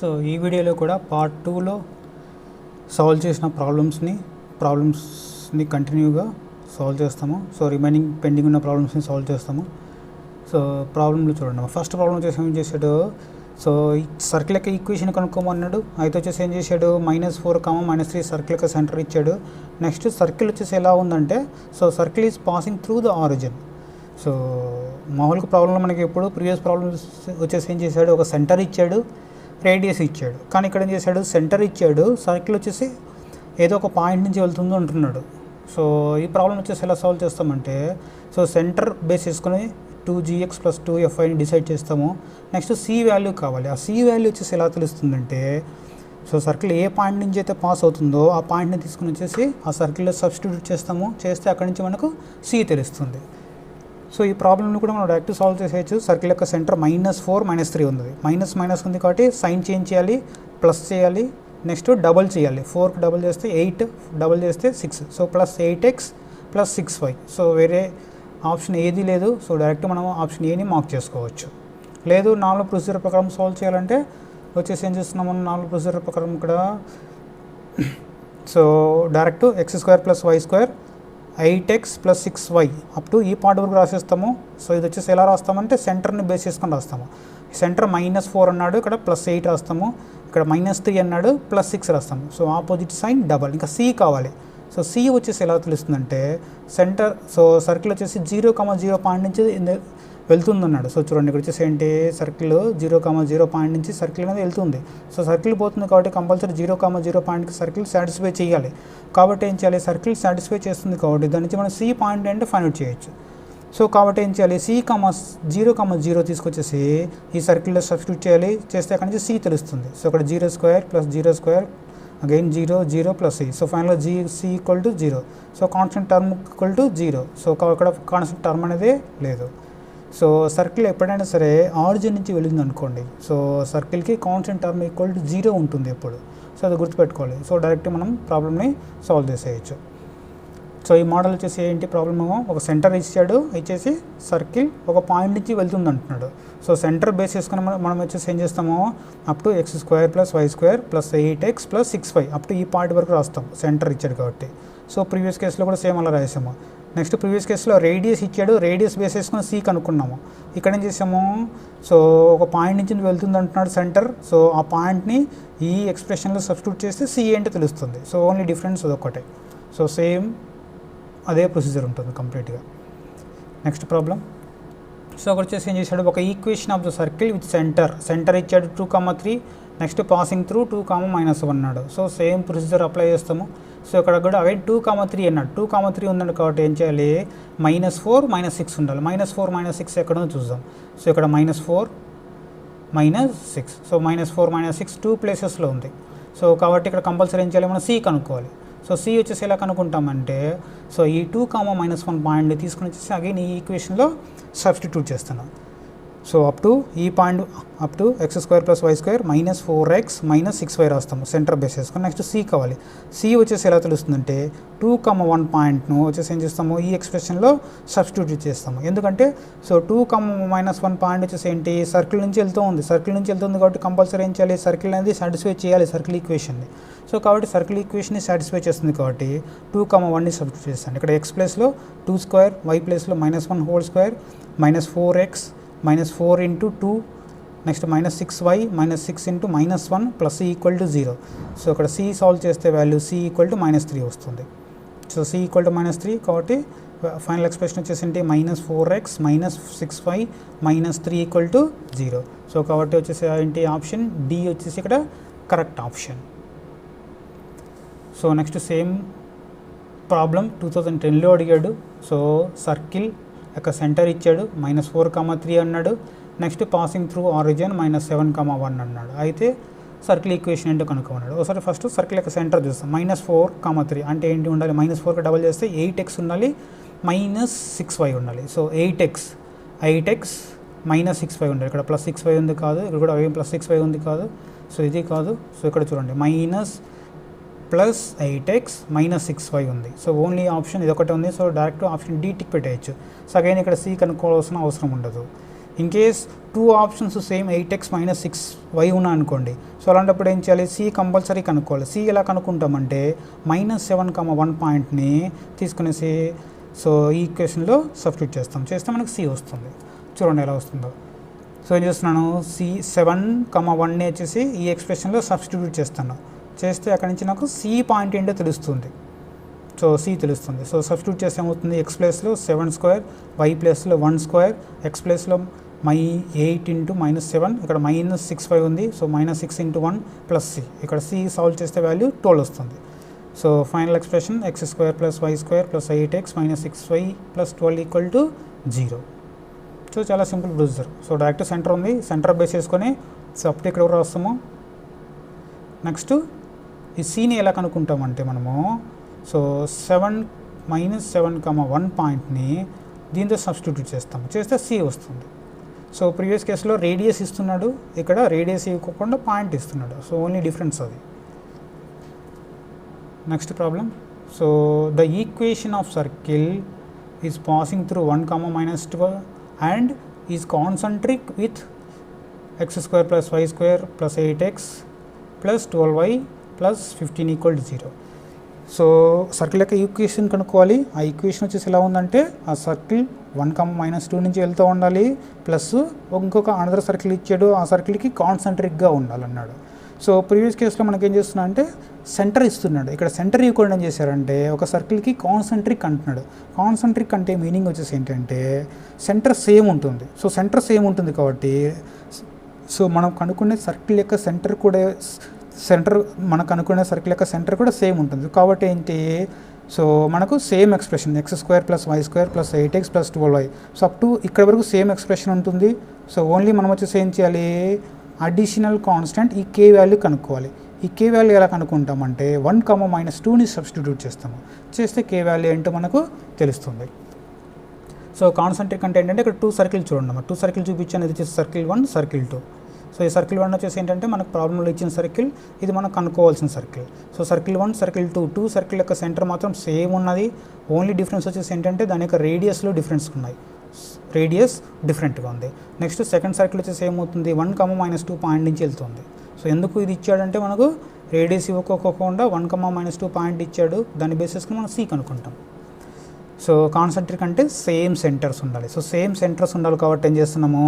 So ఈ వీడియోలో కూడా పార్ట్ 2లో సాల్వ్ చేసిన ప్రాబ్లమ్స్ని కంటిన్యూగా సాల్వ్ చేస్తాము. సో రిమైనింగ్ పెండింగ్ ఉన్న ప్రాబ్లమ్స్ని సాల్వ్ చేస్తాము. సో ప్రాబ్లంలో చూడండి, ఫస్ట్ ప్రాబ్లం వచ్చేసి ఏం చేశాడు, సో ఈ సర్కిల్ యొక్క ఈక్వేషన్ కనుక్కోమన్నాడు. అయితే వచ్చేసి ఏం చేశాడు, -4, -3 సర్కిల్ యొక్క సెంటర్ ఇచ్చాడు. నెక్స్ట్ సర్కిల్ వచ్చేసి ఎలా ఉందంటే, so circle is passing through the origin. So మామూలుగా ప్రాబ్లంలో మనకి ఎప్పుడు ప్రీవియస్ ప్రాబ్లమ్స్ వచ్చేసి ఏం చేశాడు, ఒక సెంటర్ ఇచ్చాడు, రేడియస్ ఇచ్చాడు. కానీ ఇక్కడ ఏం చేశాడు, సెంటర్ ఇచ్చాడు, సర్కిల్ వచ్చేసి ఏదో ఒక పాయింట్ నుంచి వెళ్తుందో అంటున్నాడు. సో ఈ ప్రాబ్లం వచ్చేసి ఎలా సాల్వ్ చేస్తామంటే, సో సెంటర్ బేస్ చేసుకుని 2gx + 2fyని డిసైడ్ చేస్తాము. నెక్స్ట్ సి వాల్యూ కావాలి. ఆ సి వాల్యూ వచ్చేసి ఎలా తెలుస్తుందంటే, సో సర్కిల్ ఏ పాయింట్ నుంచి అయితే పాస్ అవుతుందో ఆ పాయింట్ని తీసుకుని వచ్చేసి ఆ సర్కిల్లో సబ్స్టిట్యూట్ చేస్తాము. చేస్తే అక్కడి నుంచి మనకు సి తెలుస్తుంది. సో ఈ ప్రాబ్లమ్ని కూడా మనం డైరెక్ట్ సాల్వ్ చేసేయచ్చు. సర్కిల్ యొక్క సెంటర్ -4 -3 ఉంది. మైనస్ ఉంది కాబట్టి సైన్ చేంజ్ చేయాలి, ప్లస్ చేయాలి, నెక్స్ట్ డబల్ చేయాలి. 4కి డబల్ చేస్తే 8, డబల్ చేస్తే 6. So +8x + 6y. సో వేరే ఆప్షన్ ఏది లేదు. సో డైరెక్ట్ మనం ఆప్షన్ ఏని మార్క్ చేసుకోవచ్చు. లేదు నార్మల్ ప్రొసీజర్ ప్రకారం సాల్వ్ చేయాలంటే వచ్చేసి ఏం చేస్తున్నాము, నార్మల్ ప్రొసీజర్ ప్రకారం ఇక్కడ so direct x² + y² 8x + 6y up to ఈ పార్ట్ వరకు రాసేస్తాము. సో ఇది వచ్చేసి ఎలా రాస్తామంటే సెంటర్ని బేస్ చేసుకొని రాస్తాము. సెంటర్ -4 అన్నాడు, ఇక్కడ +8 రాస్తాము. ఇక్కడ -3 అన్నాడు, +6 రాస్తాము. So opposite sign double. ఇంకా సి కావాలి. సో సి వచ్చేసి ఎలా తెలుస్తుందంటే, సెంటర్ సో సర్కిల్ వచ్చేసి 0,0 పాయింట్ నుంచి వెళ్తుందన్నాడు. సో చూడండి, ఇక్కడ వచ్చేసి ఏంటి, సర్కిల్ 0,0 పాయింట్ నుంచి సర్కిల్ అనేది వెళ్తుంది. సో సర్కిల్ పోతుంది కాబట్టి కంపల్సరీ 0,0 పాయింట్కి సర్కిల్ సాటిస్ఫై చేయాలి. కాబట్టి ఏం చేయాలి, సర్కిల్ సాటిస్ఫై చేస్తుంది కాబట్టి దాని నుంచి మనం సి పాయింట్ అంటే ఫైండ్ అవుట్ చేయొచ్చు. సో కాబట్టి ఏం చేయాలి, C,0,0 తీసుకొచ్చేసి ఈ సర్కిల్లో సబ్స్టిట్యూట్ చేయాలి. చేస్తే అక్కడ నుంచి సి తెలుస్తుంది. సో ఇక్కడ 0² + 0² అగైన్ 0 0 + c. సో ఫైనల్గా c = 0. So constant term = 0. So ఇక్కడ కాన్స్టెంట్ టర్మ్ అనేది లేదు. సో సర్కిల్ ఎప్పుడైనా సరే ఆరిజిన్ నుంచి వెళ్ళింది అనుకోండి, సో సర్కిల్కి కాన్స్టెంట్ టర్మ్ = 0 ఉంటుంది ఎప్పుడు. సో అది గుర్తుపెట్టుకోవాలి. సో డైరెక్ట్ మనం ప్రాబ్లమ్ని సాల్వ్ చేసేయచ్చు. సో ఈ మోడల్ వచ్చేసి ఏంటి, ప్రాబ్లమ్ ఒక సెంటర్ ఇచ్చాడు, ఇచ్చేసి సర్కిల్ ఒక పాయింట్ నుంచి వెళ్తుంది అంటున్నాడు. సో సెంటర్ బేస్ చేసుకుని మనం వచ్చేసి ఏం చేస్తాము, up to x² + y² + 8x + 6y up to ఈ పాయింట్ వరకు రాస్తాం, సెంటర్ ఇచ్చాడు కాబట్టి. సో ప్రీవియస్ కేసులో కూడా సేమ్ అలా రాసాము. నెక్స్ట్ ప్రీవియస్ కేసులో రేడియస్ ఇచ్చాడు, రేడియస్ బేస్ చేసుకుని సి కనుక్కున్నాము. ఇక్కడ ఏం చేసాము, సో ఒక పాయింట్ నుంచి వెళ్తుంది అంటున్నాడు సెంటర్. సో ఆ పాయింట్ని ఈ ఎక్స్ప్రెషన్లో సబ్స్టిట్యూట్ చేస్తే సి ఏంటో తెలుస్తుంది. సో ఓన్లీ డిఫరెన్స్ అదొక్కటే. సో సేమ్ అదే ప్రొసీజర్ ఉంటుంది కంప్లీట్గా. నెక్స్ట్ ప్రాబ్లం, సో అక్కడ వచ్చేసి ఏం చేశాడు, ఒక equation of the circle with centre ఇచ్చాడు 2,3, నెక్స్ట్ పాసింగ్ త్రూ 2,-1 అన్నాడు. సో సేమ్ ప్రొసీజర్ అప్లై చేస్తాము. సో ఇక్కడ కూడా అగైన్ 2,3 అన్నాడు. 2,3 ఉందండి కాబట్టి ఏం చేయాలి, -4 -6 ఉండాలి. -4 -6 ఎక్కడ ఉందో చూద్దాం. సో ఇక్కడ -4 -6. సో -4 -6 2 ప్లేసెస్లో ఉంది. సో కాబట్టి ఇక్కడ కంపల్సరీ ఏం చేయాలి, మనం సి కనుక్కోవాలి. సో సి వచ్చేసి ఎలా కనుక్కుంటామంటే, సో ఈ 2,-1 పాయింట్ని తీసుకుని వచ్చేసి అగైన్ ఈ ఈక్వేషన్లో సబ్స్టిట్యూట్ చేస్తున్నాం. సో అప్ టు ఈ point up to x² + y² -4x -6y రాస్తాము సెంటర్ బేస్ చేసుకొని. నెక్స్ట్ సి కావాలి. సి వచ్చేసి ఎలా తెలుస్తుందంటే, 2,1 పాయింట్ను వచ్చేసి ఏం చేస్తాము, ఈ ఎక్స్ప్రెషన్లో సబ్స్టిట్యూట్ చేస్తాము. ఎందుకంటే సో 2,-1 పాయింట్ వచ్చేసి ఏంటి, సర్కిల్ నుంచి వెళ్తుంది. సర్కిల్ నుంచి వెళ్తుంది కాబట్టి కంపల్సరీ ఏం చేయాలి, సర్కిల్ అనేది సాటిస్ఫై చేయాలి సర్కిల్ ఈక్వేషన్ని. సో కాబట్టి సర్కిల్ ఈక్వేషన్ని సాటిస్ఫై చేస్తుంది కాబట్టి 2,1ని సబ్స్టిట్యూట్ చేస్తాను. ఇక్కడ x ప్లేస్లో 2² y ప్లేస్లో -1² -4x -4 × 2 next -6y -6 × -1 + c = 0. So ఇక్కడ c సాల్వ్ చేస్తే వాల్యూ c = -3 వస్తుంది. సో c = -3 కాబట్టి ఫైనల్ ఎక్స్ప్రెషన్ వచ్చేసి ఏంటి, -4x -6y -3 = 0. సో కాబట్టి వచ్చేసి ఏంటి, ఆప్షన్ డి వచ్చేసి ఇక్కడ correct option. So next same problem 2010లో అడిగాడు. సో సర్కిల్ యొక్క సెంటర్ ఇచ్చాడు, -4,3 అన్నాడు. నెక్స్ట్ పాసింగ్ త్రూ ఆరిజిన్ -7,1 అన్నాడు. అయితే సర్కిల్ ఈక్వేషన్ ఏంటో కనుక్కున్నాడు. ఒకసారి ఫస్ట్ సర్కిల్ యొక్క సెంటర్ చూస్తాం. -4,3 అంటే ఏంటి ఉండాలి, -4కి డబల్ చేస్తే 8x ఉండాలి, -6y ఉండాలి. సో 8x -6y ఉండాలి. ఇక్కడ +6y ఉంది కాదు, ఇక్కడ కూడా +6y ఉంది కాదు. సో ఇది కాదు. సో ఇక్కడ చూడండి +8x -6y ఉంది. సో ఓన్లీ ఆప్షన్ ఇది ఒకటి ఉంది. So direct option D tick పెట్టేయచ్చు. సో అగైన్ ఇక్కడ సి కనుక్కోవాల్సిన అవసరం ఉండదు. In case 2 options same 8x minus 6y ఉన్నాయి అనుకోండి. సో అలాంటప్పుడు ఏం చేయాలి, సి కంపల్సరీ కనుక్కోవాలి. సి ఎలా కనుక్కుంటామంటే -7,1 పాయింట్ని తీసుకునేసి సో ఈ ఈక్వేషన్లో సబ్స్టిట్యూట్ చేస్తే మనకు సి వస్తుంది. చూడండి ఎలా వస్తుందో. సో ఏం చేస్తున్నాను, సి 7,1ని వచ్చేసి ఈ ఎక్స్ప్రెషన్లో సబ్స్టిట్యూట్ చేస్తే అక్కడి నుంచి నాకు సి పాయింట్ ఏంటో తెలుస్తుంది. సో సి తెలుస్తుంది. సో సబ్స్టిట్యూట్ చేస్తే ఏమవుతుంది, ఎక్స్ ప్లేస్లో 7² వై ప్లేస్లో 1² ఎక్స్ ప్లేస్లో 8 ఇంటూ -7 ఇక్కడ -6y ఉంది. సో -6 ఇంటూ 1 ప్లస్ సి, ఇక్కడ సి సాల్వ్ చేస్తే వాల్యూ 12 వస్తుంది. So final expression x² + y² + 8x - 6y + 12 = 0. So చాలా simple procedure. So direct centre ఉంది, సెంటర్ బేస్ చేసుకొని సబ్ట్ ఇక్కడ రాస్తాము. నెక్స్ట్ ఈ సీని ఎలా కనుక్కుంటామంటే మనము సో 7-1 పాయింట్ని దీంతో సబ్స్టిట్యూట్ చేస్తే సి వస్తుంది. సో ప్రీవియస్ కేసులో రేడియస్ ఇస్తున్నాడు, ఇక్కడ రేడియస్ ఇవ్వకుండా పాయింట్ ఇస్తున్నాడు. సో ఓన్లీ డిఫరెన్స్ అది. Next problem. So the equation of circle is passing through 1, -12 and is concentric with x² + y² + 8x + 12y + 15 = 0. So circle యొక్క ఈక్వేషన్ కనుక్కోవాలి. ఆ ఈక్వేషన్ వచ్చేసి ఎలా ఉందంటే ఆ సర్కిల్ 1, -2 నుంచి వెళ్తూ ఉండాలి, ప్లస్ ఇంకొక అనదర్ సర్కిల్ ఇచ్చాడు, ఆ సర్కిల్కి కాన్సంట్రిక్గా ఉండాలన్నాడు. సో ప్రీవియస్ కేసులో మనకేం చేస్తున్నా అంటే సెంటర్ ఇస్తున్నాడు, ఇక్కడ సెంటర్ ఇవ్వకుండా ఏం చేశారంటే ఒక సర్కిల్కి కాన్సంట్రిక్ అంటున్నాడు. కాన్సంట్రిక్ అంటే మీనింగ్ వచ్చేసి ఏంటంటే సెంటర్ సేమ్ ఉంటుంది. సో సెంటర్ సేమ్ ఉంటుంది కాబట్టి సో మనం కనుక్కునే సర్కిల్ యొక్క సెంటర్ కూడా మనకు అనుకునే సర్కిల్ యొక్క సెంటర్ కూడా సేమ్ ఉంటుంది. కాబట్టి ఏంటి, సో మనకు same expression x² + y² + 8x + 12y. So up to ఇక్కడ వరకు సేమ్ ఎక్స్ప్రెషన్ ఉంటుంది. సో ఓన్లీ మనం వచ్చేసి ఏం చేయాలి, అడిషనల్ కాన్స్టెంట్ ఈ k వాల్యూ కనుక్కోవాలి. ఈ k వాల్యూ ఎలా కనుక్కుంటామంటే 1, -2ని సబ్స్టిట్యూట్ చేస్తే k వాల్యూ ఏంటో మనకు తెలుస్తుంది. సో కాన్సంట్రిక్ అంటే ఏంటంటే ఇక్కడ 2 సర్కిల్ చూడండి, 2 సర్కిల్ చూపించాను. ఇది వచ్చేసి సర్కిల్ 1, సర్కిల్ 2. సో ఈ సర్కిల్ 1 వచ్చేసి ఏంటంటే మనకు ప్రాబ్లంలో ఇచ్చిన సర్కిల్, ఇది మనం కనుక్కోవాల్సిన circle. So circle 1, circle 2 circle యొక్క సెంటర్ మాత్రం సేమ్ ఉన్నది. ఓన్లీ డిఫరెన్స్ వచ్చేసి ఏంటంటే దాని యొక్క రేడియస్లో డిఫరెన్స్ ఉన్నాయి, రేడియస్ డిఫరెంట్గా ఉంది. నెక్స్ట్ సెకండ్ సర్కిల్ వచ్చేసి ఏమవుతుంది, 1, -2 పాయింట్ నుంచి వెళ్తుంది. సో ఎందుకు ఇది ఇచ్చాడంటే మనకు రేడియస్ ఇవ్వకోకుండా 1, -2 పాయింట్ ఇచ్చాడు, దాన్ని బేస్ చేసుకుని మనం సి కనుక్కుంటాం. సో కాన్సంట్రిక్ అంటే సేమ్ సెంటర్స్ ఉండాలి. సో సేమ్ సెంటర్స్ ఉండాలి కాబట్టి ఏం చేస్తున్నాము,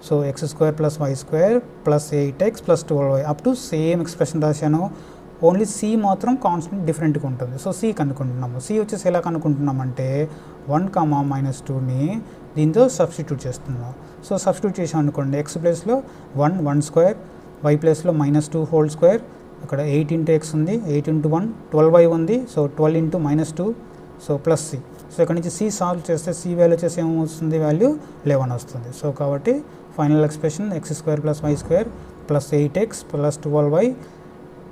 so x² + y² + 8x + 12y up to same expression రాశాను. ఓన్లీ సి మాత్రం కాన్స్టెంట్ డిఫరెంట్గా ఉంటుంది. So C కనుక్కుంటున్నాము. సి వచ్చేసి ఎలా కనుక్కుంటున్నామంటే 1, -2ని దీంతో సబ్స్టిట్యూట్ చేస్తున్నాం. సో సబ్స్టిట్యూట్ చేసాం అనుకోండి, x ప్లేస్లో 1² y ప్లేస్లో -2² అక్కడ 8 × x ఉంది, 8 × 1 12y ఉంది. So 12 × -2 so plus C. So ఇక్కడ నుంచి సి సాల్వ్ చేస్తే సి వాల్యూ వచ్చేసి ఏమొస్తుంది, వాల్యూ 11 వస్తుంది. సో కాబట్టి final expression x² + y² + 8x + 12y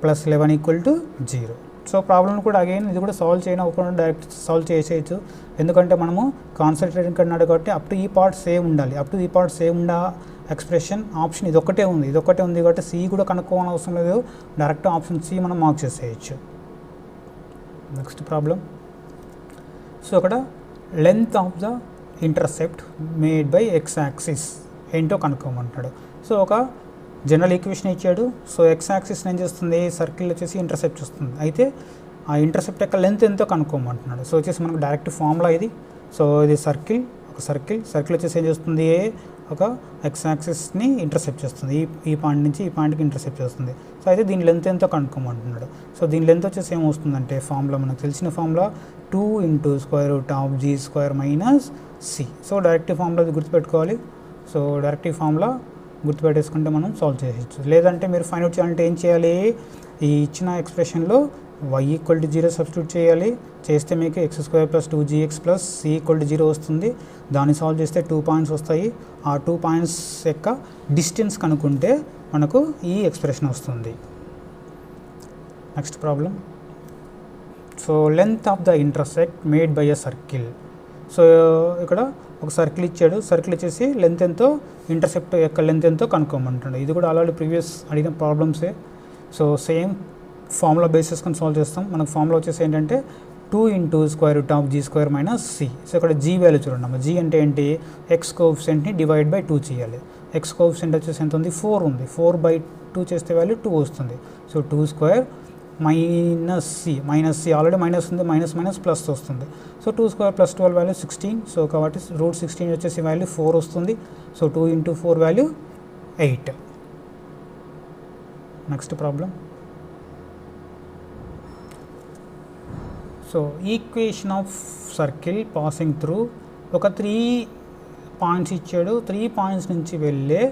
+ 11 = 0. So problem కూడా అగైన్ ఇది కూడా సాల్వ్ చేయకుండా డైరెక్ట్ సాల్వ్ చేసేయచ్చు. ఎందుకంటే మనము కాన్సన్ట్రేట్ అన్నాడు కాబట్టి అప్ టు ఈ పార్ట్ సేమ్ ఉండాలి. అప్ టు ఈ పార్ట్ సేమ్ ఉండ ఎక్స్ప్రెషన్ ఆప్షన్ ఇది ఒక్కటే ఉంది కాబట్టి సి కూడా కనుక్కోవాలని అవసరం లేదు, డైరెక్ట్ ఆప్షన్ సి మనం మార్క్ చేసేయచ్చు. Next problem. సో అక్కడ length of the intercept made by x axis ఏంటో కనుక్కోమంటాడు. సో ఒక జనరల్ ఈక్వేషన్ ఇచ్చాడు. సో x యాక్సిస్ ఏం చేస్తుంది, సర్కిల్ వచ్చేసి ఇంటర్సెప్ట్ వస్తుంది. అయితే ఆ ఇంటర్సెప్ట్ యొక్క లెంత్ ఎంతో కనుక్కోమంటున్నాడు. సో వచ్చేసి మనకు డైరెక్ట్ ఫార్ములా ఇది. సో ఇది సర్కిల్ వచ్చేసి ఏం చేస్తుంది, ఒక x యాక్సిస్ని ఇంటర్సెప్ట్ చేస్తుంది. ఈ పాయింట్ నుంచి ఈ పాయింట్కి ఇంటర్సెప్ట్ చేస్తుంది. సో అయితే దీని లెంత్ ఎంతో కనుక్కోమంటున్నాడు. సో దీని లెంత్ వచ్చేసి ఏమొస్తుందంటే ఫార్ములా మనకు తెలిసిన formula 2 × g² - c. So direct formula గుర్తుపెట్టుకోవాలి. సో డైరెక్ట్ ఫార్ములా గుర్తుపెట్టేసుకుంటే మనం సాల్వ్ చేయవచ్చు. లేదంటే మీరు ఫైండ్ అవుట్ చేయాలంటే ఏం చేయాలి, ఈ ఇచ్చిన ఎక్స్ప్రెషన్లో y = 0 సబ్స్టిట్యూట్ చేస్తే మీకు x² + 2gx + c = 0 వస్తుంది. దాన్ని సాల్వ్ చేస్తే 2 పాయింట్స్ వస్తాయి. ఆ 2 పాయింట్స్ యొక్క డిస్టెన్స్ కనుక్కుంటే మనకు ఈ ఎక్స్ప్రెషన్ వస్తుంది. Next problem. So length of the intersect made by a circle. So ఇక్కడ ఒక సర్కిల్ ఇచ్చాడు, సర్కిల్ వచ్చేసి లెంత్ ఎంతో, ఇంటర్సెప్ట్ యొక్క లెంత్ ఎంతో కనుక్కోమంటాడు. ఇది కూడా ఆల్రెడీ ప్రీవియస్ అడిగిన ప్రాబ్లమ్సే. సో సేమ్ ఫార్ములా బేస్ చేసుకొని సాల్వ్ చేస్తాం. మనకు ఫార్ములా వచ్చేసి ఏంటంటే 2 into square root of g square minus c. So ఇక్కడ జీ వాల్యూ చూడండి, జీ అంటే ఏంటి, ఎక్స్ కోఎఫిషియంట్ని డివైడ్ బై 2 చేయాలి. ఎక్స్ కోఎఫిషియంట్ వచ్చేసి ఎంత ఉంది, 4 ఉంది. 4/2 చేస్తే వాల్యూ 2 వస్తుంది. So 2 square minus c already minus ఉంది, మైనస్ మైనస్ ప్లస్ వస్తుంది. So 2 square plus 12 value 16. So కాబట్టి రూట్ 16 వచ్చేసి వాల్యూ 4 వస్తుంది. So 2 into 4 value 8. Next problem. So equation of circle passing through, ఒక 3 పాయింట్స్ ఇచ్చాడు, 3 పాయింట్స్ నుంచి వెళ్ళే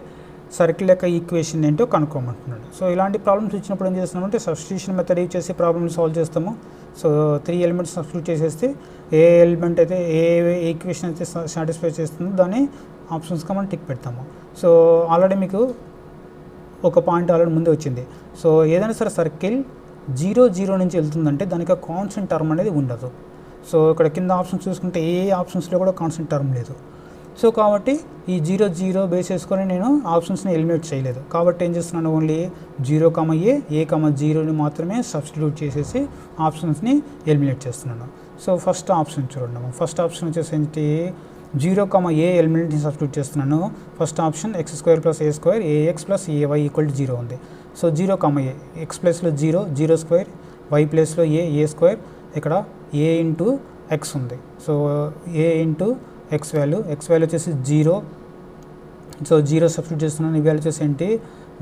సర్కిల్ యొక్క ఈక్వేషన్ ఏంటో కనుక్కోమంటున్నాడు. సో ఇలాంటి ప్రాబ్లమ్స్ ఇచ్చినప్పుడు ఏం చేస్తున్నామంటే సబ్స్టిట్యూషన్ మెథడ్ యూజ్ చేసి ప్రాబ్లమ్ సాల్వ్ చేస్తాము. సో 3 ఎలిమెంట్స్ సబ్స్టిట్యూట్ చేసేస్తే ఏ ఎలిమెంట్ అయితే ఏ ఈక్వేషన్ అయితే సాటిస్ఫై చేస్తుందో దాన్ని ఆప్షన్స్గా మనం టిక్ పెడతాము. సో ఆల్రెడీ మీకు ఒక పాయింట్ ఆల్రెడీ ముందే వచ్చింది. సో ఏదైనా సరే సర్కిల్ 0, 0 నుంచి వెళ్తుందంటే దానికి కాన్స్టెంట్ టర్మ్ అనేది ఉండదు. సో ఇక్కడ కింద ఆప్షన్స్ చూసుకుంటే ఏ ఆప్షన్స్లో కూడా కాన్స్టెంట్ టర్మ్ లేదు. సో కాబట్టి ఈ 0, 0 బేస్ చేసుకొని నేను ఆప్షన్స్ని ఎలిమినేట్ చేయలేదు. కాబట్టి ఏం చేస్తున్నాను, ఓన్లీ 0, ఏ, 0ని మాత్రమే సబ్స్టిట్యూట్ చేసేసి ఆప్షన్స్ని ఎలిమినేట్ చేస్తున్నాను. సో ఫస్ట్ ఆప్షన్ చూడండి, ఫస్ట్ ఆప్షన్ వచ్చేసి ఏంటి, 0, ఏ ఎలిమెంట్ని సబ్స్టిట్యూట్ చేస్తున్నాను. First option x² + a² ax + ay = 0 ఉంది. సో 0, ఏ, ఎక్స్ ప్లేస్లో 0, 0², వై ప్లేస్లో a² ఇక్కడ a ఇంటూ ఎక్స్ ఉంది. So a into X value వచ్చేసి 0. సో 0 సబ్స్టిట్యూట్ చేస్తున్నాను, ఈ వాల్యూ వచ్చేసి ఏంటి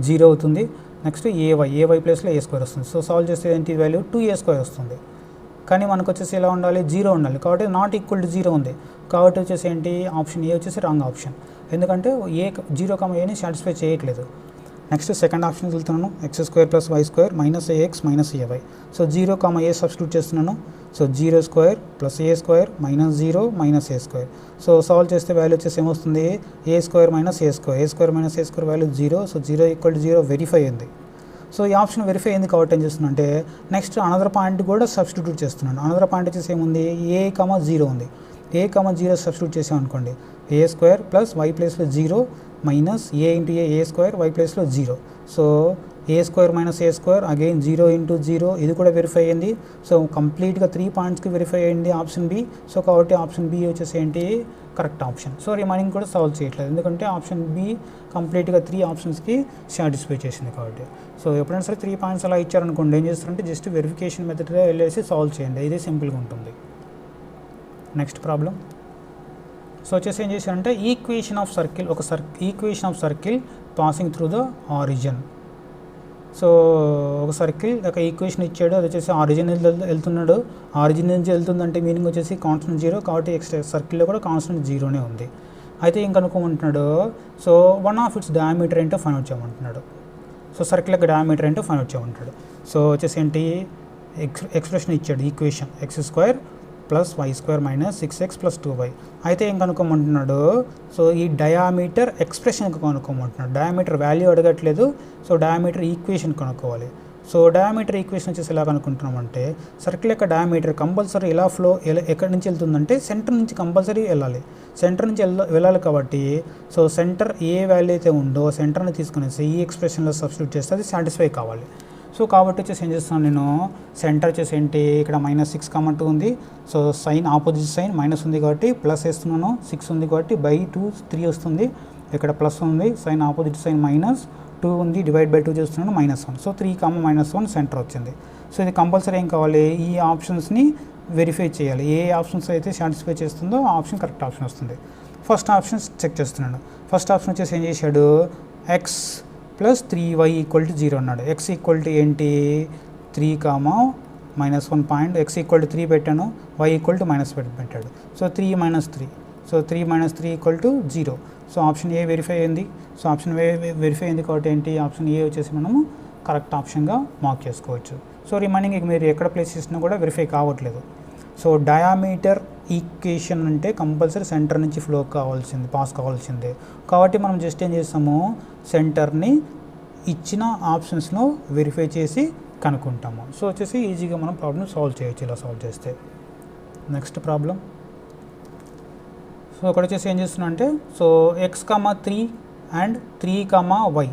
0 అవుతుంది. నెక్స్ట్ ay ప్లేస్లో a² వస్తుంది. సో సాల్వ్ చేస్తే ఏంటి వాల్యూ 2a² వస్తుంది. కానీ మనకు వచ్చేసి ఎలా ఉండాలి, 0 ఉండాలి. కాబట్టి నాట్ ఈక్వల్ టు 0 ఉంది. కాబట్టి వచ్చేసి ఏంటి, ఆప్షన్ ఏ వచ్చేసి రాంగ్ ఆప్షన్, ఎందుకంటే 0, ఏని సాటిస్ఫై చేయట్లేదు. నెక్స్ట్ సెకండ్ ఆప్షన్ వెళ్తున్నాను, x² + y² - ax - ay. So 0, ఏ సబ్స్టిట్యూట్ చేస్తున్నాను. So 0² + a² - 0 - a². So solve చేస్తే వాల్యూ వచ్చేసి ఏమొస్తుంది, a² - a² value 0. So 0 = 0 verify అయింది. సో ఈ ఆప్షన్ వెరిఫై అయింది కాబట్టి ఏం చేస్తున్నా అంటే నెక్స్ట్ అనదర్ పాయింట్ కూడా సబ్స్టిట్యూట్ చేస్తున్నాను. అనదర్ పాయింట్ వచ్చేసి ఏముంది, a, 0 ఉంది. a, 0 సబ్స్టిట్యూట్ చేసాం అనుకోండి, a² + y ప్లేస్లో 0 minus a into a² y ప్లేస్లో 0. So a² - a² again 0 into 0, ఇది కూడా వెరిఫై అయింది. సో కంప్లీట్గా 3 పాయింట్స్కి వెరిఫై అయింది ఆప్షన్ బి. సో కాబట్టి ఆప్షన్ బి వచ్చేసి ఏంటి, కరెక్ట్ ఆప్షన్. సో రిమైనింగ్ కూడా సాల్వ్ చేయట్లేదు, ఎందుకంటే ఆప్షన్ బి కంప్లీట్గా 3 ఆప్షన్స్కి సాటిస్ఫై చేసింది కాబట్టి. సో ఎప్పుడైనా సరే 3 పాయింట్స్ అలా ఇచ్చారనుకోండి, ఏం చేస్తారంటే జస్ట్ వెరిఫికేషన్ మెథడ్గా వెళ్ళేసి సాల్వ్ చేయండి, ఇదే సింపుల్గా ఉంటుంది. Next problem. సో వచ్చేసి ఏం చేశారంటే equation of circle, equation of circle passing through the origin. So ఒక సర్కిల్ ఒక ఈక్వేషన్ ఇచ్చాడు, అది వచ్చేసి ఆరిజిన్ వెళ్తున్నాడు. ఆరిజిన్ నుంచి వెళ్తుందంటే మీనింగ్ వచ్చేసి కాన్స్టెంట్ 0, కాబట్టి సర్కిల్లో కూడా కాన్స్టెంట్ 0నే ఉంది. అయితే ఇంక అనుకోమంటున్నాడు, సో 1 ఆఫ్ ఇట్స్ డయామీటర్ ఏంటో ఫైండ్ అవుట్ చేయమంటున్నాడు. సో సర్కిల్ యొక్క డయామీటర్ ఏంటో ఫైండ్ అవుట్ చేయమంటున్నాడు. సో వచ్చేసి ఏంటి, ఎక్స్ప్రెషన్ ఇచ్చాడు, equation x² + y² - 6x + 2y. అయితే ఏం కనుక్కోమంటున్నాడు, సో ఈ డయామీటర్ ఎక్స్ప్రెషన్ కనుక్కోమంటున్నాడు. డయామీటర్ వాల్యూ అడగట్లేదు, సో డయామీటర్ ఈక్వేషన్ కనుక్కోవాలి. సో డయామీటర్ ఈక్వేషన్ వచ్చేసి ఎలా కనుక్కుంటున్నామంటే సర్కిల్ యొక్క డయామీటర్ కంపల్సరీ ఎలా ఎక్కడి నుంచి వెళ్తుందంటే సెంటర్ నుంచి కంపల్సరీ వెళ్ళాలి. సెంటర్ నుంచి వెళ్ళాలి కాబట్టి సో సెంటర్ ఏ వాల్యూ అయితే ఉందో సెంటర్ని తీసుకునేసి ఈ ఎక్స్ప్రెషన్లో సబ్స్టిట్యూట్ చేస్తే అది సాటిస్ఫై కావాలి. సో కాబట్టి వచ్చేసి ఏం చేస్తున్నాను నేను, సెంటర్ వచ్చేసి ఏంటి, ఇక్కడ -6, 2 ఉంది. So sign opposite sign minus ఉంది కాబట్టి ప్లస్ వేస్తున్నాను, 6 ఉంది కాబట్టి /2 3 వస్తుంది. ఇక్కడ ప్లస్ ఉంది, సైన్ ఆపోజిట్ సైన్ -2 ఉంది, డివైడ్ బై 2 చేస్తున్నాను -1. సో 3, -1 సెంటర్ వచ్చింది. సో ఇది కంపల్సరీ ఏం కావాలి, ఈ ఆప్షన్స్ని వెరిఫై చేయాలి. ఏ ఆప్షన్స్ అయితే సాటిస్ఫై చేస్తుందో ఆ ఆప్షన్ కరెక్ట్ ఆప్షన్ వస్తుంది. ఫస్ట్ ఆప్షన్ చెక్ చేస్తున్నాను. ఫస్ట్ ఆప్షన్ వచ్చేసి ఏం చేశాడు, x + 3y = 0 అన్నాడు. x = ఏంటి 3, -1 పాయింట్, x = 3 పెట్టాను, y = -1 పెట్టాడు. So 3 - 3, so 3 - 3 = 0. So option A verify అయింది. సో ఆప్షన్ వెరిఫై అయింది కాబట్టి ఏంటి, ఆప్షన్ ఏ వచ్చేసి మనము కరెక్ట్ ఆప్షన్గా మార్క్ చేసుకోవచ్చు. సో రిమైనింగ్ మీరు ఎక్కడ ప్లేస్ చేసినా కూడా వెరిఫై కావట్లేదు. సో డయామీటర్ ఈక్వేషన్ అంటే కంపల్సరీ సెంటర్ నుంచి పాస్ కావాల్సిందే. కాబట్టి మనం జస్ట్ ఏం చేస్తాము, సెంటర్ని ఇచ్చిన ఆప్షన్స్లో వెరిఫై చేసి కనుక్కుంటాము. సో వచ్చేసి ఈజీగా మనం ప్రాబ్లమ్ సాల్వ్ చేయొచ్చు ఇలా సాల్వ్ చేస్తే. Next problem. సో అక్కడ వచ్చేసి ఏం చేస్తున్నా అంటే, సో x, 3 అండ్ 3, y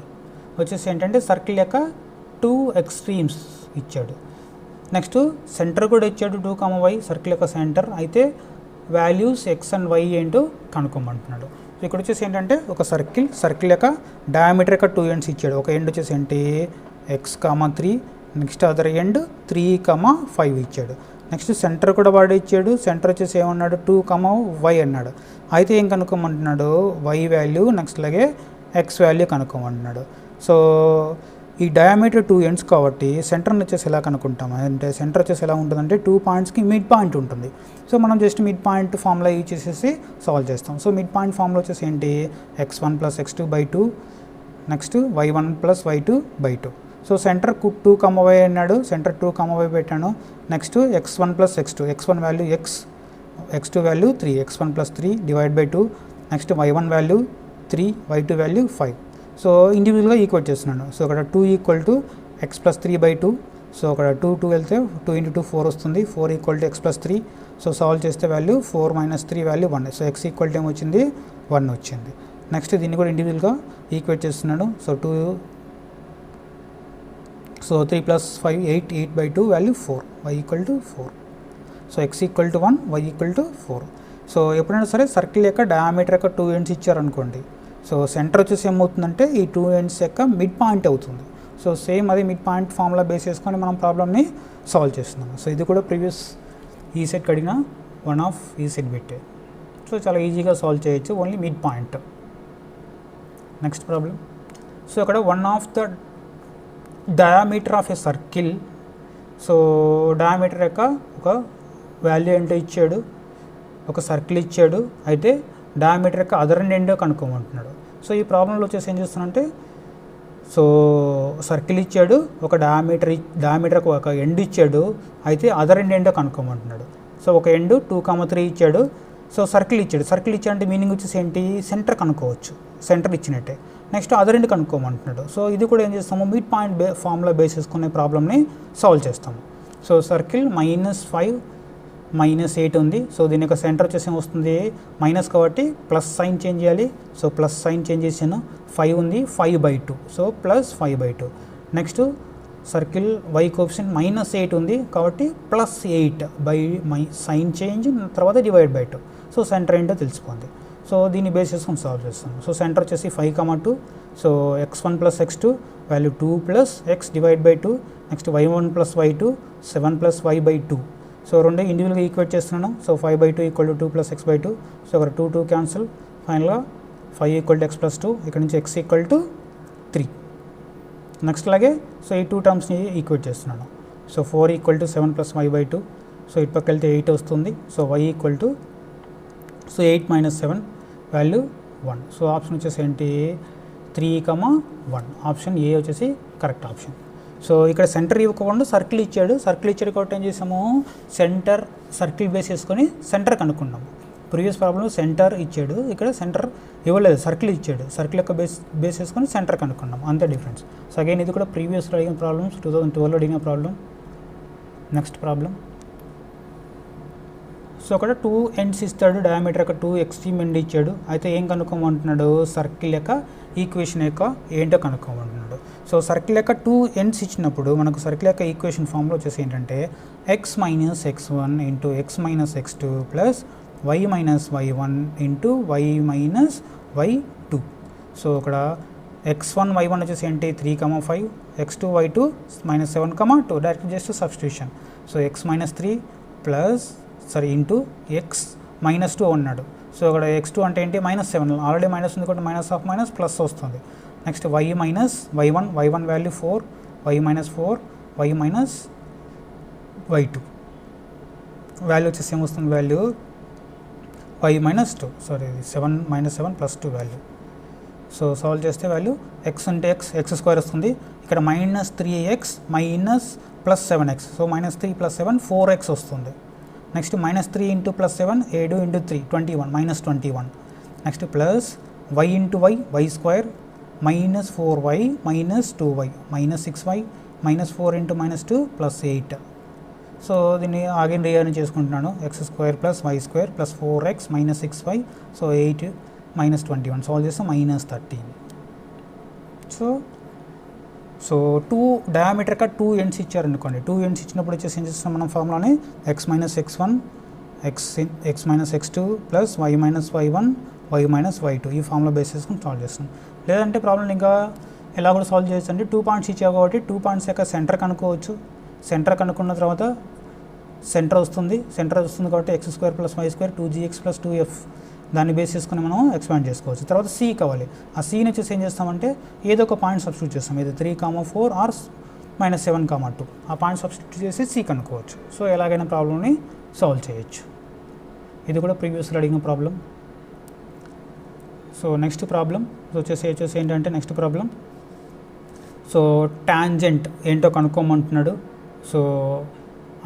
వచ్చేసి ఏంటంటే సర్కిల్ యొక్క 2 ఎక్స్ట్రీమ్స్ ఇచ్చాడు. నెక్స్ట్ సెంటర్ కూడా ఇచ్చాడు 2, y సర్కిల్ యొక్క సెంటర్. అయితే వాల్యూస్ ఎక్స్ అండ్ వై ఏంటో కనుక్కోమంటున్నాడు. సో ఇక్కడ వచ్చేసి ఏంటంటే ఒక సర్కిల్ యొక్క డయామీటర్ యొక్క 2 ఎండ్స్ ఇచ్చాడు. ఒక ఎండ్ వచ్చేసి ఏంటి x,3, నెక్స్ట్ అదర్ ఎండ్ 3,5 ఇచ్చాడు. నెక్స్ట్ సెంటర్ కూడా వాడు ఇచ్చాడు. సెంటర్ వచ్చేసి ఏమన్నాడు 2,y అన్నాడు. అయితే ఏం కనుక్కోమంటున్నాడు y వాల్యూ, నెక్స్ట్ అలాగే x వాల్యూ కనుక్కోమంటున్నాడు. సో ఈ డయామీటర్ 2 ఎండ్స్ కాబట్టి సెంటర్ని వచ్చేసి ఎలా కనుక్కుంటాం అంటే సెంటర్ వచ్చేసి ఎలా ఉంటుందంటే 2 పాయింట్స్కి మిడ్ పాయింట్ ఉంటుంది. సో మనం just mid point formula use చేసేసి సాల్వ్ చేస్తాం. సో మిడ్ పాయింట్ ఫార్ములా వచ్చేసి ఏంటి x1 + x2/2, next y1 + y2/2. So centre 2,y అన్నాడు, సెంటర్ 2,y పెట్టాను. Next x1 + x2, x1 value x, x2 value 3, x1 + 3 /2. Next y1 value 3, y2 value 5. So ఇండివిజువల్గా equate చేస్తున్నాను. So అక్కడ 2 = x + 3/2. So అక్కడ 2 వెళ్తే 2 × 2 4 వస్తుంది. 4 = x + 3. సో సాల్వ్ చేస్తే value 4 - 3 value 1. So x = ఏమొచ్చింది 1 వచ్చింది. నెక్స్ట్ దీన్ని కూడా ఇండివిజువల్గా ఈక్వేట్ చేస్తున్నాడు. So 3 + 5 8, 8/2 value 4, y = 4. So x = 1, y = 4. So ఎప్పుడైనా సరే సర్కిల్ యొక్క డయామీటర్ యొక్క 2 ఎండ్స్ ఇచ్చారనుకోండి, సో సెంటర్ వచ్చేసి ఏమవుతుందంటే ఈ 2 ఎండ్స్ యొక్క మిడ్ పాయింట్ అవుతుంది. సో సేమ్ అది మిడ్ పాయింట్ ఫార్ములా బేస్ చేసుకొని మనం ప్రాబ్లమ్ని సాల్వ్ చేస్తున్నాము. సో ఇది కూడా ప్రీవియస్ ఈ సెట్కి అడిగిన వన్ ఆఫ్ ఈ సెట్ పెట్టే. సో చాలా ఈజీగా సాల్వ్ చేయొచ్చు, only mid point. Next problem. So అక్కడ one of the diameter of a circle. So diameter యొక్క ఒక వాల్యూ ఏంటో ఇచ్చాడు, ఒక సర్కిల్ ఇచ్చాడు. అయితే డయామీటర్ యొక్క అదర్ ఎండ్ కనుక్కోమంటున్నాడు. సో ఈ ప్రాబ్లంలో వచ్చేసి ఏం చేస్తానంటే, సో సర్కిల్ ఇచ్చాడు, ఒక డయామీటర్ ఒక ఎండ్ ఇచ్చాడు. అయితే అదర్ ఎండ్ ఏంటో కనుక్కోమంటున్నాడు. సో ఒక ఎండ్ 2,3 ఇచ్చాడు. సో సర్కిల్ ఇచ్చాడంటే మీనింగ్ వచ్చేసి ఏంటి సెంటర్ కనుక్కోవచ్చు, సెంటర్ ఇచ్చినట్టే. నెక్స్ట్ అదర్ ఎండ్ కనుక్కోమంటున్నాడు. సో ఇది కూడా ఏం చేస్తాము మిడ్ పాయింట్ ఫార్ములా బేస్ చేసుకునే ప్రాబ్లమ్ని సాల్వ్ చేస్తాము. సో సర్కిల్ -5 -8 ఉంది. సో దీని యొక్క సెంటర్ వచ్చేసి ఏమొస్తుంది మైనస్ కాబట్టి ప్లస్ సైన్ చేంజ్ చేయాలి. సో ప్లస్ సైన్ చేంజ్ చేసాను. 5 ఉంది, 5/2. So +5/2. Next circle y coefficient -8 ఉంది కాబట్టి +8 సైన్ చేంజ్ తర్వాత /2. సో సెంటర్ ఏంటో తెలిసిపోయింది. సో దీన్ని బేస్ చేసుకొని సాల్వ్ చేస్తాం. సో సెంటర్ వచ్చేసి 5,2. So x1 + x2 value 2 + x /2. Next y1 + y2 7 + y/2. So రెండు ఇండివిజువల్గా ఈక్వేట్ చేస్తున్నాను. So 5/2 = 2 + x/2. సో అక్కడ 2 క్యాన్సిల్. ఫైనల్గా 5 = x + 2. ఇక్కడ నుంచి x = 3. నెక్స్ట్ అలాగే సో ఈ 2 టర్మ్స్ని ఈక్వేట్ చేస్తున్నాను. So 4 = 7 + y/2. సో ఇటు పక్క వెళ్తే 8 వస్తుంది. So y = so 8 - 7 value 1. So option వచ్చేసి ఏంటి 3,1. ఆప్షన్ ఏ వచ్చేసి కరెక్ట్ ఆప్షన్. సో ఇక్కడ సెంటర్ ఇవ్వకుండా సర్కిల్ ఇచ్చాడు కాబట్టి ఏం చేసాము సర్కిల్ బేస్ చేసుకొని సెంటర్ కనుక్కున్నాము. ప్రీవియస్ ప్రాబ్లం సెంటర్ ఇచ్చాడు, ఇక్కడ సెంటర్ ఇవ్వలేదు, సర్కిల్ ఇచ్చాడు. సర్కిల్ యొక్క బేస్ చేసుకొని సెంటర్ కనుక్కున్నాం, అంతే డిఫరెన్స్. సో అగైన్ ఇది కూడా ప్రీవియస్లో అడిగిన ప్రాబ్లమ్స్, 2012 అడిగిన ప్రాబ్లం. Next problem. సో అక్కడ 2 ఎండ్స్ ఇస్తాడు, డయామీటర్ యొక్క 2 ఎక్స్ట్రీమ్ ఎండ్ ఇచ్చాడు. అయితే ఏం కనుక్కోమంటున్నాడు సర్కిల్ యొక్క ఈక్వేషన్ యొక్క ఏంటో కనుక్కోమంటున్నాడు. సో సర్కిల్ యొక్క 2 ఎండ్స్ ఇచ్చినప్పుడు మనకు సర్కిల్ యొక్క ఈక్వేషన్ ఫామ్లో వచ్చేసి ఏంటంటే x - x1 × x - x2 + y - y1 × y - y2. So ఇక్కడ x1 y1 వచ్చేసి ఏంటి 3,5, x2 y2 -7,2. Direct just substitution. So x - 3 into x - 2 అన్నాడు. సో ఇక్కడ x2 అంటే ఏంటి -7, ఆల్రెడీ మైనస్ ఉంది కాబట్టి -, ప్లస్ వస్తుంది. Next y - y1 value 4, y - 4, y - y2 value వచ్చేసి ఏమొస్తుంది value y - 2. Sorry 7 - 7 + 2 value. So solve చేస్తే వాల్యూ x అంటే x² వస్తుంది. ఇక్కడ -3x +7x. సో -3 + 7 4x వస్తుంది. Next -3 × +7 7 × 3 21 -21. Next plus y × y² -4y -2y -6y -4 × -2 +8. So దీన్ని ఆగిన రియాని చేసుకుంటున్నాను. x² + y² + 4x -6y. So 8 - 21. Solve చేస్తే -13. సో సో డయామీటర్గా 2 ఎండ్స్ ఇచ్చారనుకోండి, 2 ఎండ్స్ ఇచ్చినప్పుడు వచ్చేసి ఏం చేస్తున్నాం మనం ఫార్ములాని x minus x1 x minus x2 plus y minus y1 y minus y2 ఈ ఫార్ములా బేస్ చేసుకుని సాల్వ్ చేస్తాం. లేదంటే ప్రాబ్లం ఇంకా ఎలా కూడా సాల్వ్ చేయొచ్చు అంటే 2 పాయింట్స్ ఇచ్చావు కాబట్టి 2 పాయింట్స్ యొక్క సెంటర్ కనుక్కోవచ్చు. సెంటర్ కనుక్కున్న తర్వాత సెంటర్ వస్తుంది కాబట్టి x² plus y² 2gx plus 2f దాన్ని బేస్ చేసుకుని మనం ఎక్స్పాండ్ చేసుకోవచ్చు. తర్వాత సి కావాలి. ఆ సీని వచ్చేసి ఏం చేస్తామంటే ఏదో ఒక పాయింట్ సబ్స్టిట్యూట్ చేస్తాం, ఇది 3,4 ఆర్ -7,2 ఆ పాయింట్ సబ్స్టిట్యూట్ చేసి సి కనుక్కోవచ్చు. సో ఎలాగైనా ప్రాబ్లమ్ని సాల్వ్ చేయొచ్చు. ఇది కూడా ప్రీవియస్లో అడిగిన ప్రాబ్లం. సో నెక్స్ట్ ప్రాబ్లం వచ్చేసి ఏంటంటే నెక్స్ట్ ప్రాబ్లం సో టాంజెంట్ ఏంటో కనుక్కోమంటున్నాడు. సో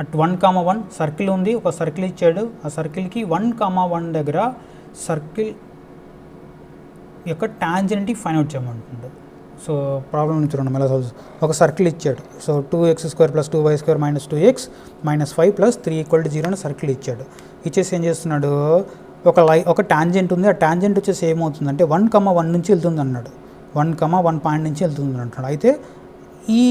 అట్ 1,1 సర్కిల్ ఉంది, ఒక సర్కిల్ ఇచ్చాడు. ఆ సర్కిల్కి 1,1 దగ్గర సర్కిల్ యొక్క టాంజెంట్ ఫైండ్ అవుట్ చేయమంటున్నాడు. సో ప్రాబ్లం నుంచి చూడండి ఎలా సాల్వ్. ఒక సర్కిల్ ఇచ్చాడు. So 2x² plus 2y² minus 2x minus 5 plus 3 = 0 అని సర్కిల్ ఇచ్చాడు. ఇచ్చేసి ఏం చేస్తున్నాడు, ఒక టాంజెంట్ ఉంది. ఆ టాంజెంట్ వచ్చేసి ఏమవుతుందంటే 1,1 నుంచి వెళ్తుంది అన్నాడు. 1,1 పాయింట్ నుంచి వెళ్తుంది అంటున్నాడు. అయితే ఈ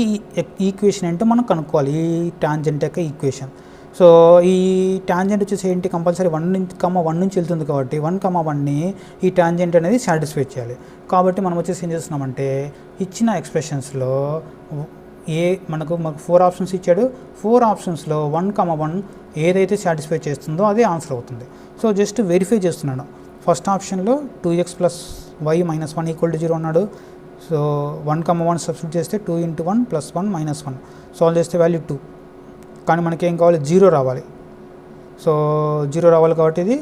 ఈక్వేషన్ ఏంటో మనం కనుక్కోవాలి, ఈ టాంజెంట్ యొక్క ఈక్వేషన్. సో ఈ టాంజెంట్ వచ్చేసి ఏంటి, కంపల్సరీ 1,1 నుంచి వెళ్తుంది కాబట్టి 1,1ని ఈ టాంజెంట్ అనేది సాటిస్ఫై చేయాలి. కాబట్టి మనం వచ్చేసి ఏం చేస్తున్నామంటే ఇచ్చిన ఎక్స్ప్రెషన్స్లో మనకు 4 ఆప్షన్స్ ఇచ్చాడు. 4 ఆప్షన్స్లో 1,1 ఏదైతే సాటిస్ఫై చేస్తుందో అదే ఆన్సర్ అవుతుంది. సో జస్ట్ వెరిఫై చేస్తున్నాను. ఫస్ట్ ఆప్షన్లో 2x ప్లస్ y మైనస్ 1 = 0 అన్నాడు. సో 1,1 సబ్స్టిట్యూట్ చేస్తే 2 × 1 + 1 - 1 సాల్వ్ చేస్తే వాల్యూ 2. కానీ మనకి ఏం కావాలి, 0 రావాలి. సో 0 రావాలి కాబట్టి ఇది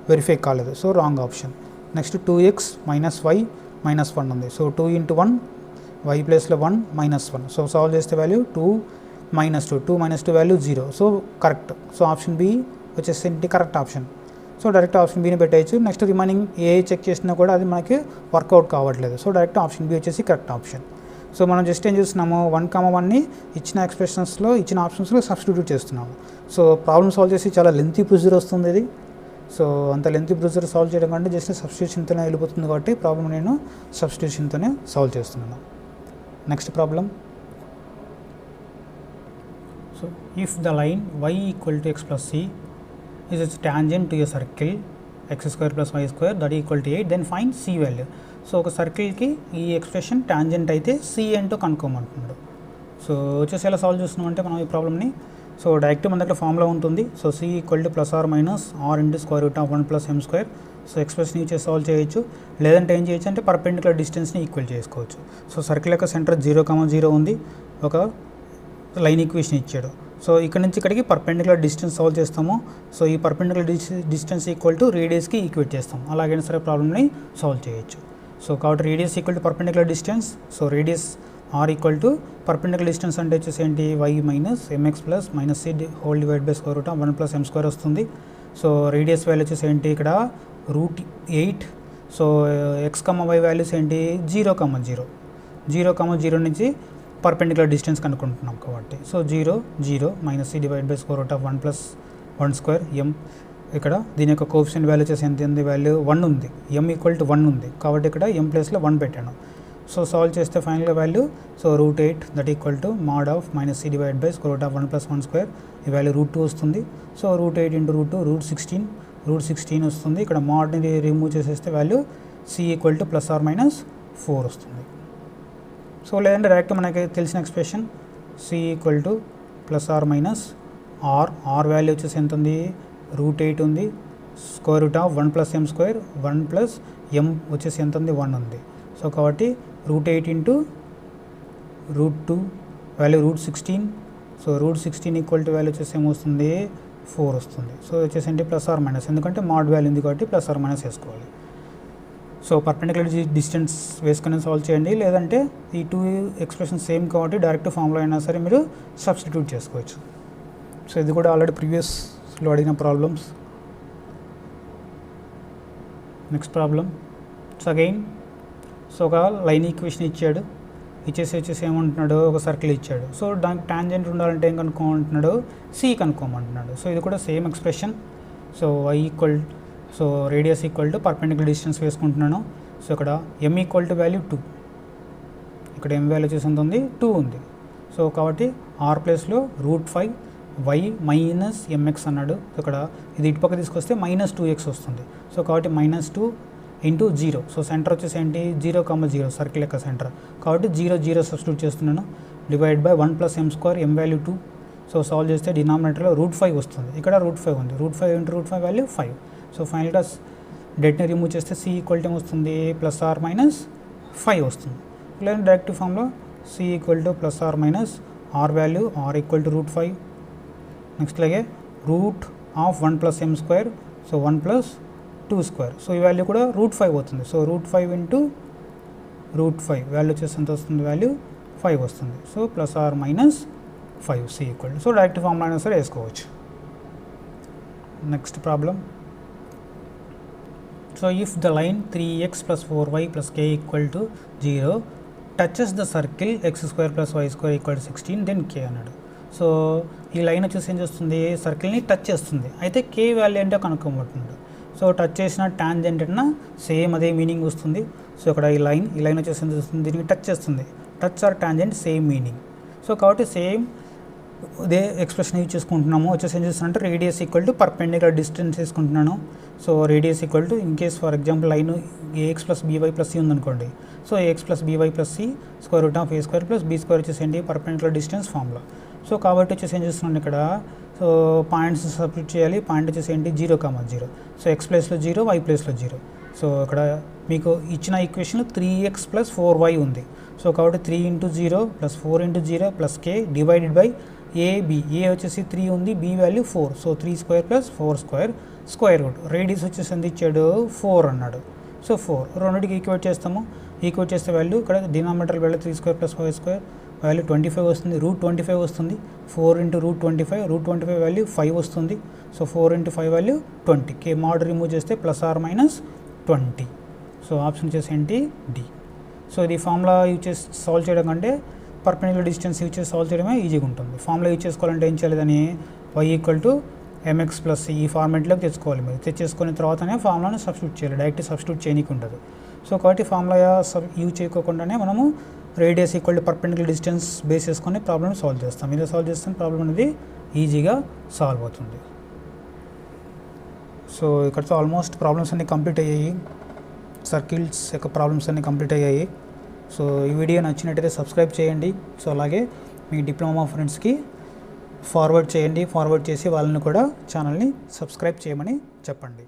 వెరిఫై కాలేదు. So wrong option. Next 2x minus y minus 1 ఉంది. సో 2 × 1 y ప్లేస్లో 1 - 1. సో సాల్వ్ చేస్తే value 2 - 2 2 - 2 value 0. So correct. So option B వచ్చేసి correct option. So direct option బిని పెట్టేయచ్చు. నెక్స్ట్ రిమైనింగ్ ఏ చెక్ చేసినా కూడా అది మనకి వర్కౌట్ కావట్లేదు. సో డైరెక్ట్ ఆప్షన్ బి వచ్చేసి కరెక్ట్ ఆప్షన్. సో మనం జస్ట్ ఏం చూస్తున్నాము, 1,1ని ఇచ్చిన ఎక్స్ప్రెషన్స్లో ఇచ్చిన ఆప్షన్స్లో సబ్స్టిట్యూట్ చేస్తున్నాము. సో ప్రాబ్లమ్ సాల్వ్ చేసి చాలా లెంతీ ప్రొసీజర్ వస్తుంది ఇది. సో అంత లెంతీ ప్రొసీజర్ సాల్వ్ చేయడం కంటే జస్ట్ సబ్స్టిట్యూషన్తోనే వెళ్ళిపోతుంది కాబట్టి ప్రాబ్లమ్ నేను సబ్స్టిట్యూషన్తోనే సాల్వ్ చేస్తున్నాను. Next problem. So if the line y = x + c is its tangent to a circle x² + y² that = 8, then find c value. So ఒక సర్కిల్కి ఈ ఎక్స్ప్రెషన్ టాంజెంట్ అయితే C ఏంటో కనుక్కోమంటున్నాడు. సో వచ్చేసి ఎలా సాల్వ్ చేస్తున్నామంటే మనం ఈ ప్రాబ్లమ్ని సో డైరెక్ట్ మన దగ్గర ఫార్ములా ఉంటుంది. So c = +or - r × √1 + m². So expression ఇచ్చేసి సాల్వ్ చేయొచ్చు. లేదంటే ఏం చేయొచ్చు అంటే పర్పెండిక్యులర్ డిస్టెన్స్ని ఈక్వల్ చేసుకోవచ్చు. సో సర్కిల్ యొక్క సెంటర్ 0,0 ఉంది, ఒక లైన్ ఈక్వేషన్ ఇచ్చాడు. సో ఇక్కడ నుంచి ఇక్కడికి పర్పెండిక్యులర్ డిస్టెన్స్ సాల్వ్ చేస్తాము. సో ఈ పర్పెండిక్యులర్ డిస్టెన్స్ = రేడియస్కి ఈక్వేట్ చేస్తాం. అలాగైనా సరే ప్రాబ్లమ్ని సాల్వ్ చేయొచ్చు. సో కాబట్టి radius = perpendicular distance. So radius r = perpendicular distance అంటే వచ్చేసి ఏంటి, y minus mx plus -c /1 + m² వస్తుంది. సో రేడియస్ వాల్యూ వచ్చేసి ఏంటి ఇక్కడ √8. సో x, y వాల్యూస్ ఏంటి 0,0 0,0 నుంచి పర్పెండిక్యులర్ డిస్టెన్స్ కనుక్కుంటున్నాం కాబట్టి. So 0 0 -c /1 + 1² m. ఇక్కడ దీని యొక్క కోఎఫిషియంట్ వాల్యూ వచ్చేసి ఎంత ఉంది, వాల్యూ 1 ఉంది. m = 1 ఉంది కాబట్టి ఇక్కడ m ప్లేస్లో 1 పెట్టాను. సో సాల్వ్ చేస్తే ఫైనల్గా value so √8 that = mod of -c /1 + 1² ఈ వాల్యూ √2 వస్తుంది. సో √8 × √2 √16 వస్తుంది. ఇక్కడ మోడ్ని రిమూవ్ చేసేస్తే వాల్యూ c = +or - 4 వస్తుంది. సో లేదంటే డైరెక్ట్ మనకి తెలిసిన expression c = +or - r value వచ్చేసి ఎంత ఉంది, √8 ఉంది. √1 + m², 1 + m వచ్చేసి ఎంత ఉంది, 1 ఉంది. సో కాబట్టి √8 × √2 వాల్యూ √16. సో √16 = వాల్యూ వచ్చేసి ఏమొస్తుంది, 4 వస్తుంది. సో వచ్చేసి ఏంటి +or - ఎందుకంటే మోడ్ వాల్యూ ఉంది కాబట్టి +or - వేసుకోవాలి. సో పర్పెండిక్యులర్ డిస్టెన్స్ వేసుకొని సాల్వ్ చేయండి. లేదంటే ఈ 2 ఎక్స్ప్రెషన్ సేమ్ కాబట్టి డైరెక్ట్ ఫార్ములా అయినా సరే మీరు సబ్స్టిట్యూట్ చేసుకోవచ్చు. సో ఇది కూడా ఆల్రెడీ ప్రీవియస్లో అడిగిన problems. Next problem. So again so ఒక లైన్ ఈక్వేషన్ ఇచ్చేసి ఏమంటున్నాడు, ఒక సర్కిల్ ఇచ్చాడు. సో దానికి టాంజెంట్ ఉండాలంటే ఏం కనుక్కోమంటున్నాడు, సి కనుక్కోమంటున్నాడు. సో ఇది కూడా same expression. So so radius = perpendicular distance వేసుకుంటున్నాను. సో ఇక్కడ m = వాల్యూ 2, ఇక్కడ m వాల్యూ వచ్చేసి ఎంత ఉంది 2 ఉంది. సో కాబట్టి r ప్లేస్లో √5 y మైనస్ mx అన్నాడు. ఇక్కడ ఇది ఇటు పక్క తీసుకొస్తే -2x వస్తుంది. సో కాబట్టి -2 ఇంటూ 0. సో సెంటర్ వచ్చేసి ఏంటి 0,0 సర్కిల్ యొక్క సెంటర్ కాబట్టి 0 0 సబ్స్టిట్యూట్ చేస్తున్నాను. Divide by 1 + m², m value 2. So solve చేస్తే డినామినేటర్లో √5 వస్తుంది. ఇక్కడ √5 ఉంది. √5 ఇంటూ √5 వాల్యూ 5. సో ఫైనల్గా డెట్ని రిమూవ్ చేస్తే c ఈక్వల్ టు వస్తుంది +r-5 వస్తుంది. ఇలా డైరెక్ట్ ఫామ్లో c equal to +r-r value r equal to √5. Next అలాగే root of 1 + m². So 1 + 2². So ఈ వాల్యూ కూడా √5 అవుతుంది. సో √5 ఇంటూ √5 వాల్యూ వచ్చేసి ఎంత వస్తుంది వాల్యూ 5 వస్తుంది. So +r-5 c equal. So direct ఫామ్లో అయినా సరే వేసుకోవచ్చు. Next problem. So if the line 3x + 4y + k equal to 0 touches the circle x² + y² equal to 16 then k అన్నాడు. సో ఈ లైన్ వచ్చేసి ఏం చేస్తుంది సర్కిల్ని టచ్ చేస్తుంది. అయితే k వాల్యూ అంటే కనుక్కోమంటున్నాడు. సో టచ్ చేసిన టాంజెంట్ అన్నా సేమ్ అదే మీనింగ్ వస్తుంది. సో ఇక్కడ ఈ లైన్ వచ్చేసి ఏం చేస్తుంది దీనికి టచ్ చేస్తుంది. Touch or tangent same meaning. So కాబట్టి సేమ్ ఇదే ఎక్స్ప్రెషన్ యూజ్ చేసుకుంటున్నాము. వచ్చేసి ఏం చేస్తానంటే radius equal to perpendicular distance తీసుకుంటున్నాను. So radius equal to in case for example line ax + by + c ఉందనుకోండి. So ax + by + c √a² + b² వచ్చేసి ఏంటి పర్పెండిక్యులర్ డిస్టెన్స్ ఫార్ములా. సో కాబట్టి వచ్చేసి ఏం చేస్తున్నాను ఇక్కడ సో పాయింట్స్ సబ్స్టిట్యూట్ చేయాలి. పాయింట్ వచ్చేసి ఏంటి 0,0. సో x ప్లేస్లో 0, y ప్లేస్లో 0. సో ఇక్కడ మీకు ఇచ్చిన ఈక్వేషన్లో 3x + 4y ఉంది. సో కాబట్టి 3 × 0 + 4 × 0 + k divided by ab. a వచ్చేసి 3 ఉంది, b value 4. So 3² + 4² square root. Radius వచ్చేసి ఎంత ఇచ్చాడు 4 అన్నాడు. సో 4 రెండింటికి ఈక్వేట్ చేస్తాము. ఈక్వేట్ చేస్తే వాల్యూ ఇక్కడ డినామినేటర్ వాల్యూ 3² + 5² వాల్యూ 25 వస్తుంది. √25 వస్తుంది. 4 × √25 √25 వాల్యూ 5 వస్తుంది. So 4 × 5 value 20. k mode remove చేస్తే +r-20. సో ఆప్షన్ వచ్చేసి ఏంటి డి. సో ఇది ఫార్ములా యూజ్ చేసి సాల్వ్ చేయడం కంటే పర్పెండిక్యులర్ డిస్టెన్స్ యూజ్ చేసి సాల్వ్ చేయడమే ఈజీగా ఉంటుంది. ఫార్ములా యూజ్ చేసుకోవాలంటే ఏం చేయాలి దాన్ని y = mx + ఈ ఫార్మేట్లోకి తెచ్చుకోవాలి. మీరు తెచ్చేసుకున్న తర్వాతనే ఫార్ములాని సబ్స్టిట్యూట్ చేయాలి. డైరెక్ట్ సబ్స్టిట్యూట్ చేయనీకి ఉంటుంది. సో కాబట్టి ఫార్ములా యూజ్ చేయకోకుండానే మనము radius equal to perpendicular distance base చేసుకొని ప్రాబ్లమ్ సాల్వ్ చేస్తాం. ఇలా సాల్వ్ చేస్తే ప్రాబ్లం అనేది ఈజీగా సాల్వ్ అవుతుంది. సో ఇక్కడతో ఆల్మోస్ట్ ప్రాబ్లమ్స్ అన్నీ కంప్లీట్ అయ్యాయి. సర్కిల్స్ యొక్క ప్రాబ్లమ్స్ అన్నీ కంప్లీట్ అయ్యాయి. సో ఈ వీడియో నచ్చినట్టయితే సబ్స్క్రైబ్ చేయండి. సో అలాగే మీ డిప్లొమా ఫ్రెండ్స్కి ఫార్వర్డ్ చేయండి. ఫార్వర్డ్ చేసి వాళ్ళని కూడా ఛానల్ని సబ్స్క్రైబ్ చేయమని చెప్పండి.